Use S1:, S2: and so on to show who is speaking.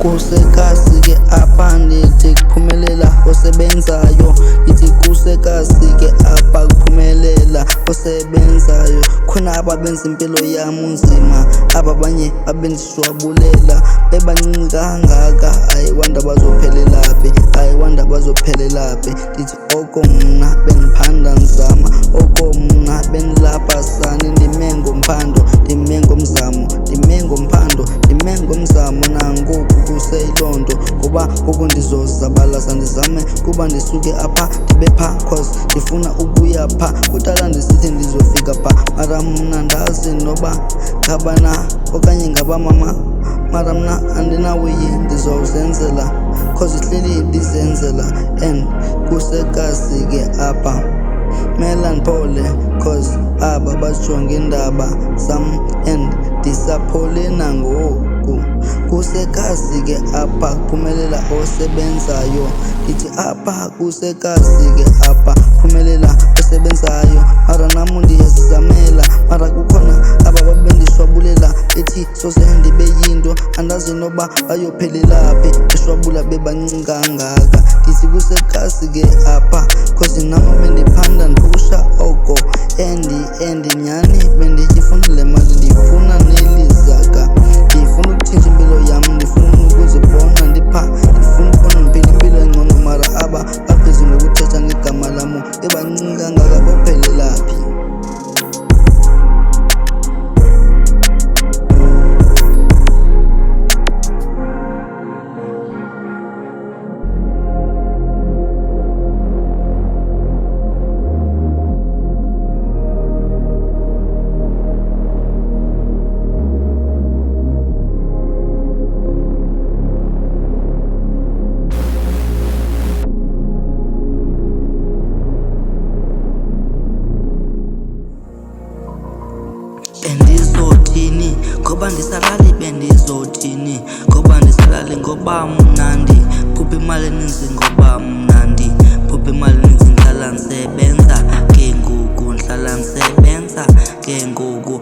S1: Kusekasi ke apha ndithi kuphumelela osebenzayo, ndithi kusekasi ke apha kuphumelela osebenzayo. Khona aba benza impilo yam unzima, aba banye babendishwabulela, bebancinci kangaka, ayiwanda bazophelelaphi, ayiwanda bazophelelaphi. Ndithi oko mna bendiphanda nzama, oko mna bendilapha sani, ndime ngomphando, ndime ngomzamo, ndime ngomphando, ndime ngomzamo. Nangoku kuseyiloo nto, ngoba ngoku ndizozabalaza ndizame kuba ndisuke apha ndibe pha, cause ndifuna ukuya pha. Kudala ndisithi ndizofika pha, mara mna ndazi noba ngabana okanye ngabamama, mara mna andinawiyi ndizowuzenzela, cause ihleli ndizenzela. And kusekasi ke apha mela ndiphole, cause aba bajonge iindaba zam and ndisaphole nangoku. Kusekasi ke apha kuphumelela osebenzayo, ndithi apha kusekasi ke apha kuphumelela osebenzayo. Mara nam ndiyazizamela, mara kukhona aba babendishwabulela, bethi sose ndibe yinto, andazi noba bayophelelaphi, beshwabula bebancinci kangaka. Ndithi kusekasi ke apha, cause nam bendiphanda ndiphusha oko and nyhani bendiyifuna le mali, ndiyifuna nelizaka, ndifuna ukutshintsha impilo yam, ndifuna ukuzibona ndipha, ndifuna ukubona ndiphila impilo engcono. Mara aba babhizi ngokuthetha ngegama lam, bebancinci kangaka bophelelaphi. Bendizothini ngoba ndisalali, bendizothini ngoba ndisalali, ngoba mnandi phupha imali eninzi, ngoba mnandi phupha imali eninzi. Ndihlala ndisebenza ke ngoku, ndihlala ndisebenza ke ngoku.